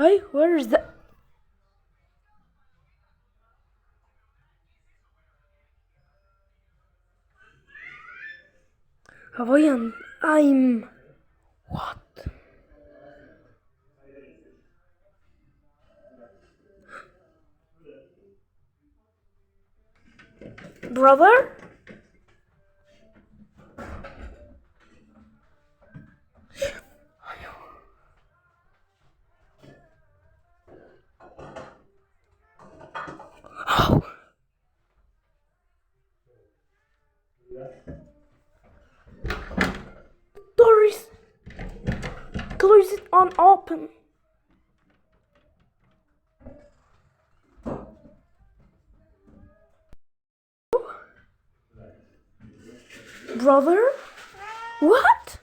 Hey, where is that? Hawaiian, I'm... What? Brother? Oh. Door is close it on open. Brother? What?